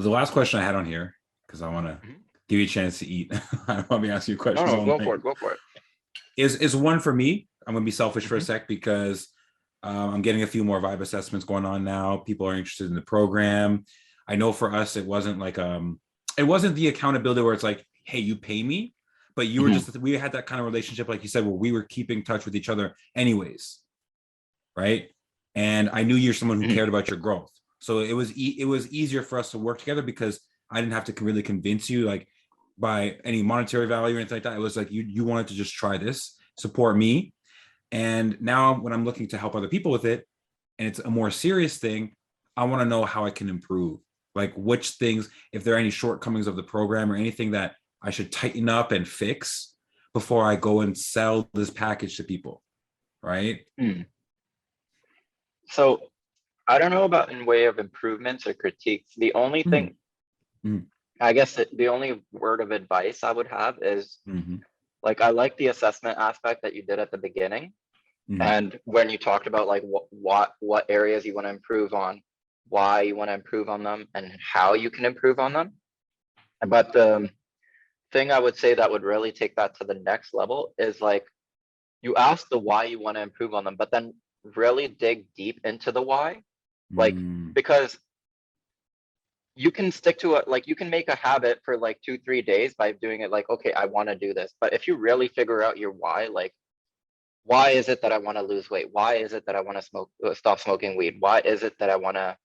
the last question I had on here, because I want to give you a chance to eat. I don't want to be asking you questions all Go night. for it. Go for it. Is one for me. I'm gonna be selfish for a sec because I'm getting a few more vibe assessments going on now. People are interested in the program. I know for us, it wasn't like it wasn't the accountability where it's like, hey, you pay me, but you were just, we had that kind of relationship, like you said, where we were keeping touch with each other anyways, right? And I knew you're someone who cared about your growth, so it was easier for us to work together because I didn't have to really convince you like by any monetary value or anything like that. It was like you wanted to just try this, support me. And now when I'm looking to help other people with it, and it's a more serious thing, I want to know how I can improve. Like which things, if there are any shortcomings of the program or anything that I should tighten up and fix before I go and sell this package to people, right? So I don't know about in way of improvements or critiques. The only thing, I guess the only word of advice I would have is like, I like the assessment aspect that you did at the beginning. And when you talked about like what areas you want to improve on, why you want to improve on them, and how you can improve on them. But the thing I would say that would really take that to the next level is like, you ask the why you want to improve on them, but then really dig deep into the why. Like, because you can stick to it, like you can make a habit for like 2-3 days by doing it like, okay, I want to do this. But if you really figure out your why, like, why is it that I want to lose weight? Why is it that I want to stop smoking weed? Why is it that I want to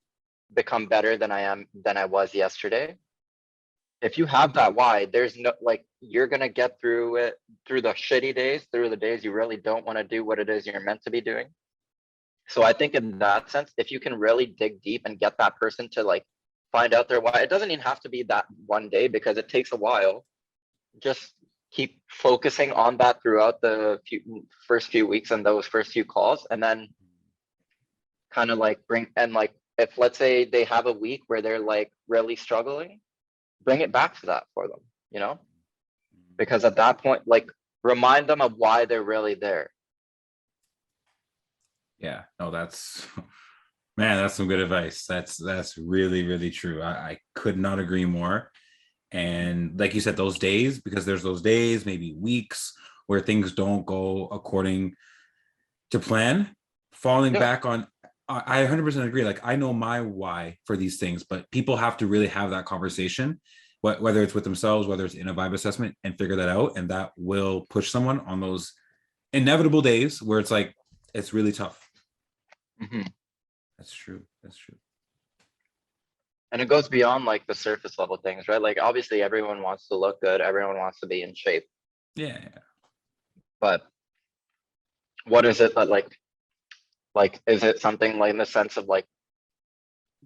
become better than I was yesterday? If you have that why, there's no, like, you're gonna get through it, through the shitty days, through the days you really don't want to do what it is you're meant to be doing. So I think in that sense, if you can really dig deep and get that person to like find out their why, it doesn't even have to be that one day because it takes a while. Just keep focusing on that throughout the first few weeks and those first few calls, and then kind of like bring, and like, if let's say they have a week where they're like really struggling, bring it back to that for them, you know? Because at that point, like, remind them of why they're really there. Yeah, no, that's, man, that's some good advice. That's really, really true. I could not agree more. And like you said, those days, because there's those days, maybe weeks where things don't go according to plan, falling back on, I 100% agree. Like I know my why for these things, but people have to really have that conversation, whether it's with themselves, whether it's in a vibe assessment, and figure that out. And that will push someone on those inevitable days where it's like, it's really tough. That's true. That's true. And it goes beyond like the surface level things, right? Like obviously everyone wants to look good, everyone wants to be in shape. Yeah. But what is it that like, is it something like in the sense of like,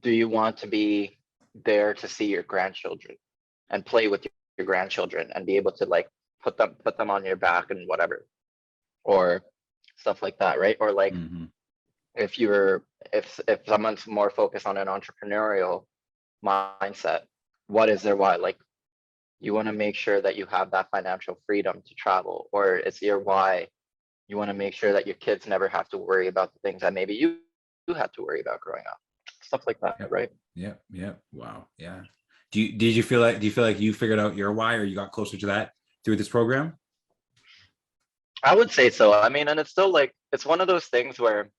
do you want to be there to see your grandchildren and play with your grandchildren and be able to like put them on your back and whatever, or stuff like that, right? Or like, if someone's more focused on an entrepreneurial mindset, what is their why? Like, you want to make sure that you have that financial freedom to travel, or it's your why, you want to make sure that your kids never have to worry about the things that maybe you had to worry about growing up, stuff like that, right? Yeah. Wow. Yeah. Do you feel like you figured out your why, or you got closer to that through this program? I would say so. I mean, and it's still like, it's one of those things where,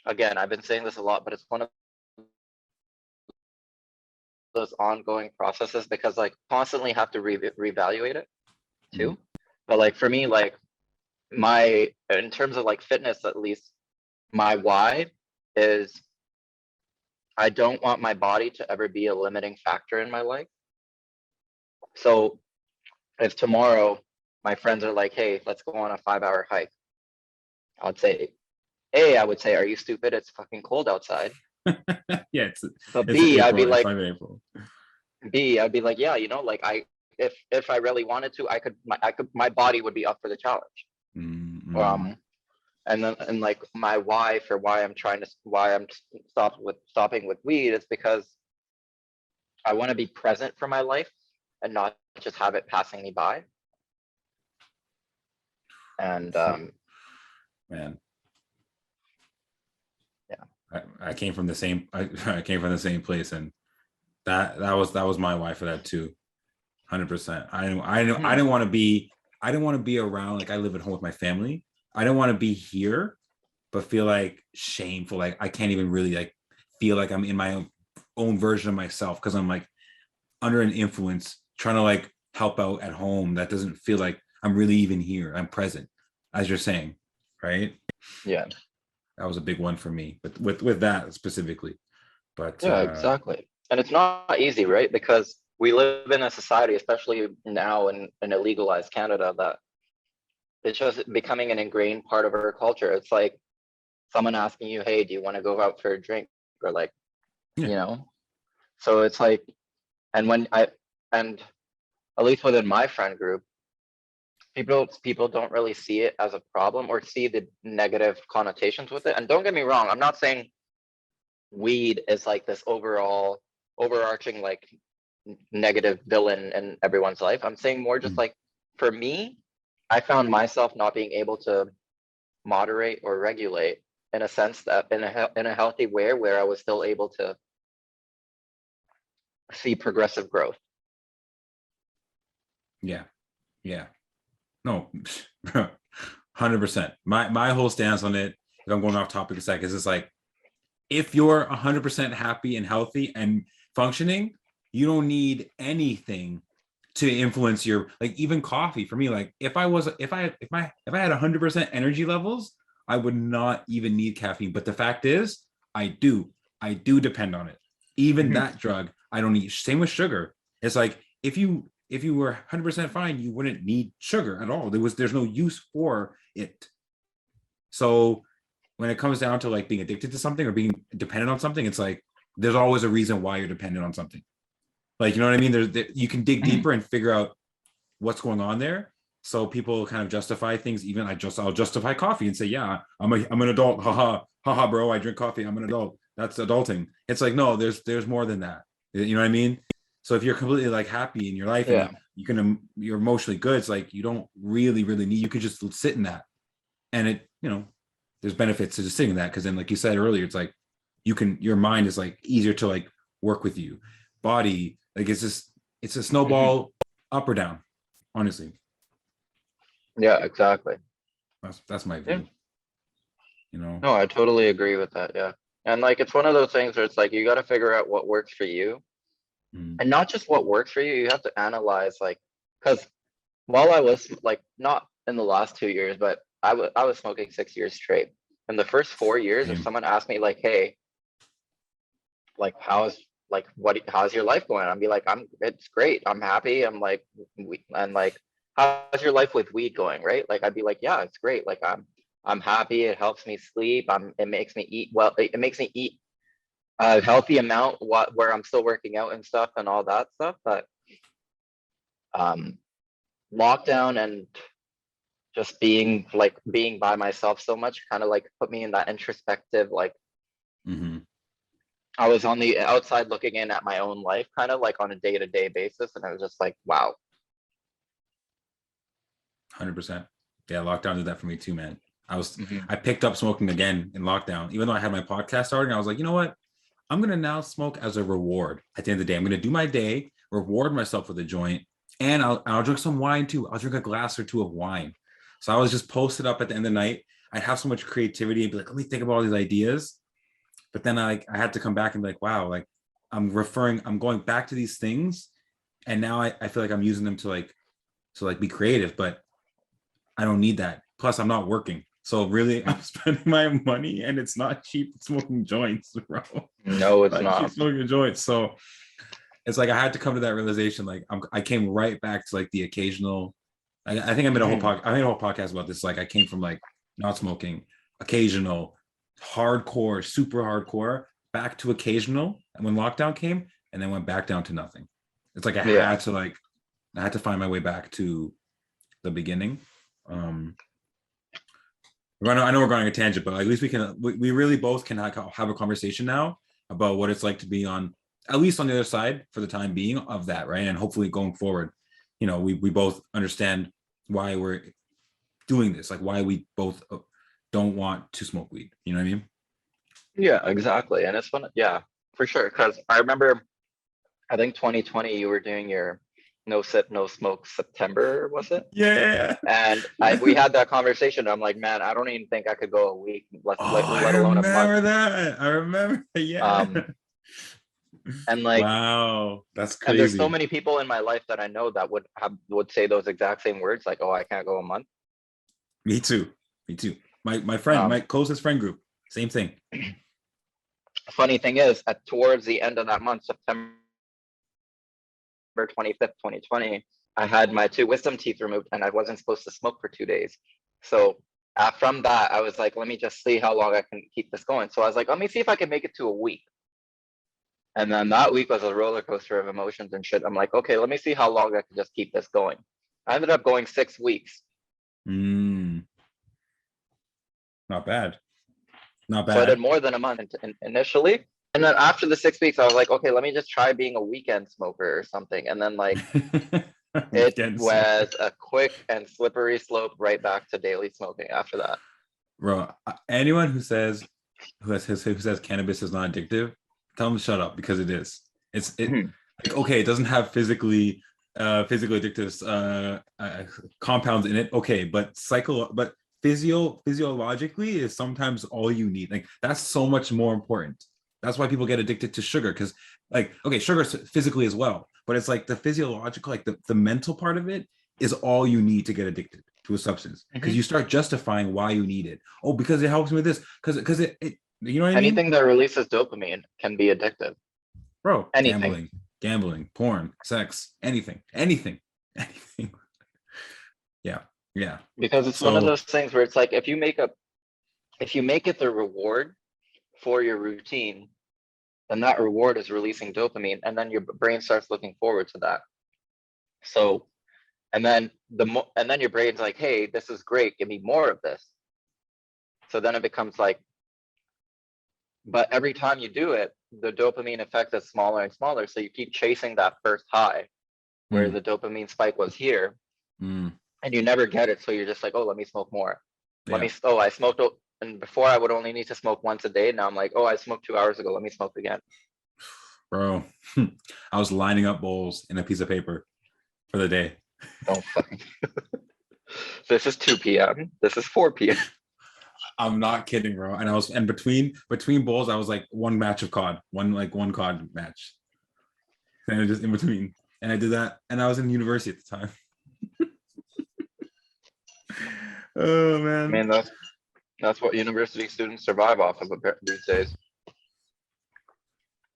again, I've been saying this a lot, but it's one of those ongoing processes because like constantly have to reevaluate it too. But like for me, like in terms of like fitness, at least my why is I don't want my body to ever be a limiting factor in my life. So if tomorrow my friends are like, hey, let's go on a 5-hour hike, I would say, A, I would say, are you stupid? It's fucking cold outside. Yeah, But it's B, April. It's like April. I'd be like, yeah, you know, like if I really wanted to, my body would be up for the challenge. And then, and like my why for why I'm stopping with weed is because I want to be present for my life and not just have it passing me by. And man, yeah, I came from the same I came from the same place, and That was my why for that too. 100%. I Hmm. didn't want to be, I didn't want to be around, like I live at home with my family. I don't want to be here, but feel like shameful. Like I can't even really like feel like I'm in my own version of myself because I'm like under an influence trying to like help out at home. That doesn't feel like I'm really even here. I'm present, as you're saying, right? Yeah. That was a big one for me, but with that specifically. But Yeah, exactly. And it's not easy, right? Because we live in a society, especially now in a legalized Canada, that it's just becoming an ingrained part of our culture. It's like someone asking you, hey, do you want to go out for a drink? Or like, yeah, you know, so it's like, and when I, and at least within my friend group, people don't really see it as a problem or see the negative connotations with it. And don't get me wrong, I'm not saying weed is like this overall overarching like negative villain in everyone's life. I'm saying more just mm, like for me, I found myself not being able to moderate or regulate in a sense that in a healthy way where I was still able to see progressive growth. yeah, yeah. No, 100%. My whole stance on it, if I'm going off topic a sec, is it's like if you're 100% happy and healthy and functioning, you don't need anything to influence your, like even coffee for me. Like if I had 100% energy levels, I would not even need caffeine. But the fact is, I do depend on it. Even Mhm. that drug, I don't need. Same with sugar. It's like if you were 100% fine, you wouldn't need sugar at all. There's no use for it. So when it comes down to like being addicted to something or being dependent on something, it's like there's always a reason why you're dependent on something. Like, you know what I mean? You can dig deeper and figure out what's going on there. So people kind of justify things. Even I'll justify coffee and say, yeah, I'm an adult. Haha, haha, bro. I drink coffee. I'm an adult. That's adulting. It's like, no, there's more than that. You know what I mean? So if you're completely like happy in your life and Yeah. you're emotionally good, it's like you don't really need. You could just sit in that, and there's benefits to just sitting in that because then, like you said earlier, it's like your mind is like easier to like work with you, body like it's a Mhm. snowball up or down. Honestly, Yeah, exactly. that's my Yeah. view. You know. No, I totally agree with that. Yeah. And like it's one of those things where it's like you got to figure out what works for you Mm, and not just what works for you, you have to analyze like because while I was like not in the last 2 years, but I was smoking 6 years straight. In the first 4 years, if same. someone asked me like, hey, like how's your life going? I'd be like, it's great. I'm happy. I'm like and like how's your life with weed going, right? Like I'd be like, yeah, it's great. Like I'm happy. It helps me sleep. It makes me eat well. It makes me eat a healthy amount where I'm still working out and stuff and all that stuff. But um lockdown and just being by myself so much kind of like put me in that introspective like Mm-hmm. I was on the outside looking in at my own life kind of like on a day-to-day basis and I was just like wow. 100%. Yeah, lockdown did that for me too, man. Mhm. I picked up smoking again in lockdown, even though I had my podcast starting. I was like, you know what? I'm gonna now smoke as a reward. At the end of the day, I'm gonna do my day, reward myself with a joint, and I'll drink some wine too. I'll drink a glass or two of wine. So I was just posted up at the end of the night. I'd have so much creativity and be like, let me think about all these ideas. But then I had to come back and be like, wow, like I'm going back to these things, and now I feel like I'm using them to like be creative, but I don't need that. Plus, I'm not working. So really, I'm spending my money and it's not cheap smoking joints, bro. No, it's Not cheap not. smoking joints. So it's like I had to come to that realization. Like I came right back to like the occasional. I think I made a whole Mhm. I made a whole podcast about this. Like I came from like not smoking, occasional, hardcore, super hardcore, back to occasional. And when lockdown came, and then went back down to nothing. It's like Yeah. I had to find my way back to the beginning. Um, I know we're going on a tangent, but at least we really both can have a conversation now about what it's like to be on, at least on the other side for the time being of that, right? And hopefully going forward, we both understand why we're doing this, like why we both don't want to smoke weed. You know what I mean? Yeah, exactly. And it's fun. Yeah, for sure. Because I remember I think 2020 you were doing your no sip, no smoke September, was it? Yeah. And we had that conversation. I'm like, man, I don't even think I could go a week, Oh, I let alone a month. remember that. I remember. Yeah. Um, and like, Wow, that's and there's so crazy. many people in my life that I know that would say those exact same words, like, oh, I can't go a month. Me too. Me too. My friend, my Um, closest friend group, same thing. funny thing is, towards the end of that month, September 25th, 2020, I had my 2 wisdom teeth removed and I wasn't supposed to smoke for 2 days. So from that, I was like, let me just see how long I can keep this going. So I was like, let me see if I can make it to a week. And then that week was a roller coaster of emotions and shit. I'm like, okay, let me see how long I can just keep this going. I ended up going 6 weeks. Not bad. Not So I did bad. more than a month initially. And then after the 6 weeks, I was like, okay, let me just try being a weekend smoker or something. And then like it Weekend smoker. was a quick and slippery slope right back to daily smoking after that. Bro, anyone who says cannabis is not addictive, tell them to shut up because it is. Mhm. Like, okay, it doesn't have physically addictive compounds in it. Okay, but physiologically is sometimes all you need. Like that's so much more important. That's why people get addicted to sugar because like okay, sugar physically as well, but it's like the physiological, like the mental part of it is all you need to get addicted to a substance because Mhm. you start justifying why you need it. Oh, because it helps me with this. Because it you know what I mean? Anything that releases dopamine can be addictive. Bro, Anything. gambling, porn, sex, anything. Yeah, yeah. Because it's one of So those things where it's like if you make it the reward for your routine, then that reward is releasing dopamine, and then your brain starts looking forward to that. So, and then your brain's like, hey, this is great, give me more of this. So then it becomes like, but every time you do it, the dopamine effect is smaller and smaller. So you keep chasing that first high where mm, the dopamine spike was here, mm, and you never get it. So you're just like, oh, let me smoke more. yeah, I smoked, and before I would only need to smoke once a day. Now I'm like, oh, I smoked 2 hours ago. Let me smoke again. bro. I was lining up bowls in a piece of paper for the day. Don't fucking. This is 2 p.m. This is 4 p.m. I'm not kidding, bro. And between bowls, I was like one match of COD, one COD match, and it was just in between. And I did that, and I was in university at the time. Oh I man. mean, that's what university students survive off of these days.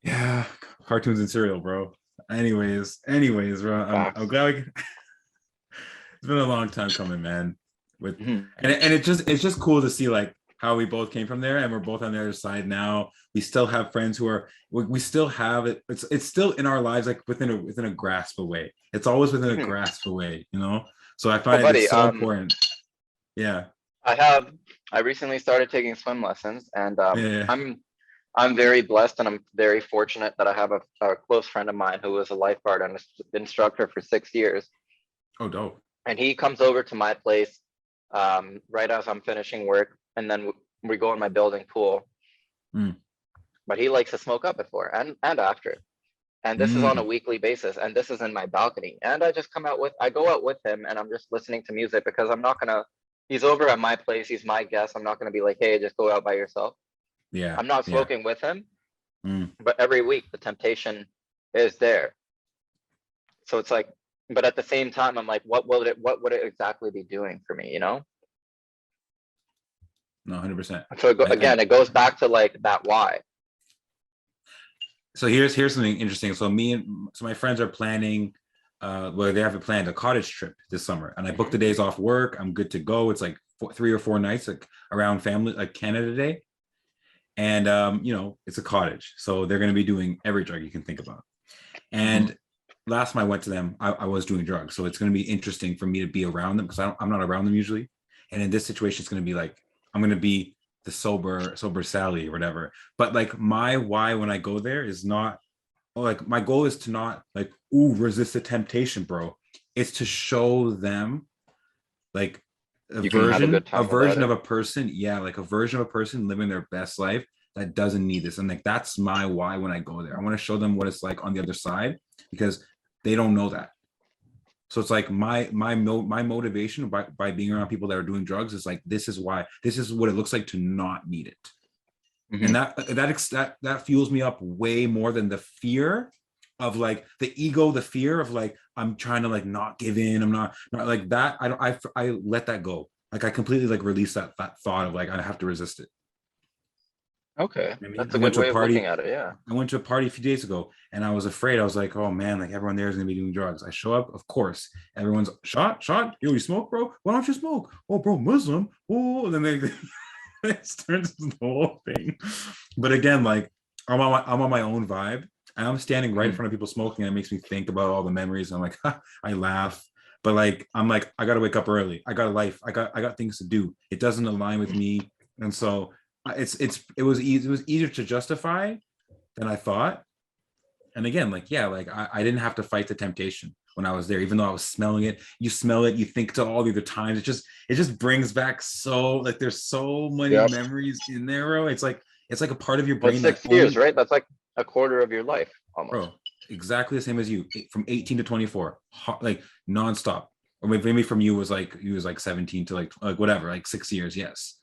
Yeah, cartoons and cereal, bro. Anyways, bro. I'm Facts. glad it's been a long time coming, man. With Mhm. and it's just cool to see like how we both came from there, and we're both on the other side now. We still have friends who are we still have it. It's still in our lives, like within a grasp away. It's always within a Mhm. grasp away, you know. So I Oh, find it's buddy, so important. Yeah, I have. I recently started taking swim lessons, and yeah. I'm very blessed, and I'm very fortunate that I have a close friend of mine who was a lifeguard and instructor for 6 years, Oh, dope. and he comes over to my place right as I'm finishing work, and then we go in my building pool. Mm, But he likes to smoke up before and after. And this is on a mm, weekly basis, and this is in my balcony. And I go out with him, and I'm just listening to music because I'm not gonna. He's over at my place. He's my guest. I'm not gonna be like, hey, just go out by yourself. yeah, I'm not yeah. smoking with him, Mm. but every week the temptation is there. So it's like, but at the same time, I'm like, what would it exactly be doing for me, you know? No, 100%. So I again, it goes back to like that why. so here's something interesting. So my friends are planning well, they have a planned a cottage trip this summer, and I booked the Mhm. days off work. I'm good to go. It's like 3 or 4 nights like around family like Canada Day. And it's a cottage. So they're gonna be doing every drug you can think about. Mhm. And last time I went to them, I was doing drugs. So it's gonna be interesting for me to be around them because I'm not around them usually. And in this situation, it's gonna be like I'm gonna be the sober Sally or whatever. But like my why when I go there is not like my goal is to not like resist the temptation, bro. It's to show them like You can have a good a time without version of it. a person, yeah, like a version of a person living their best life that doesn't need this. And like, that's my why when I go there. I want to show them what it's like on the other side, because they don't know that. So it's like my motivation by being around people that are doing drugs is like, this is why, this is what it looks like to not need it. And that fuels me up way more than the fear of like the ego, the fear of like, I'm trying to like not give in. I'm not like that. I let that go. Like I completely like release that thought of like, I have to resist it. Okay, I mean, that's I a went good to a way of party. looking at it, yeah. I went to a party a few days ago and I was afraid. I was like, oh man, like everyone there is gonna be doing drugs. I show up, of course, everyone's shot. Yo, you smoke, bro? Why don't you smoke? Oh, bro, Muslim. Oh, and then they it turns into the whole thing. But again, like I'm on my own vibe. And I'm standing right in front of people smoking, and it makes me think about all the memories. And I'm like, I laugh. But like, I'm like, I gotta wake up early. I got a life. I got things to do. It doesn't align with me. And so it was easier to justify than I thought. And again, like, yeah, like I didn't have to fight the temptation when I was there, even though I was smelling it. You smell it, you think to all the other times. It just brings back so like there's so many memories in there, bro. It's like a part of your Well, brain that 6 years, right? That's like a quarter of your life almost. bro, exactly the same as you, from 18 to 24, like nonstop. Or maybe from you was like 17 to like whatever, like 6 years, yes.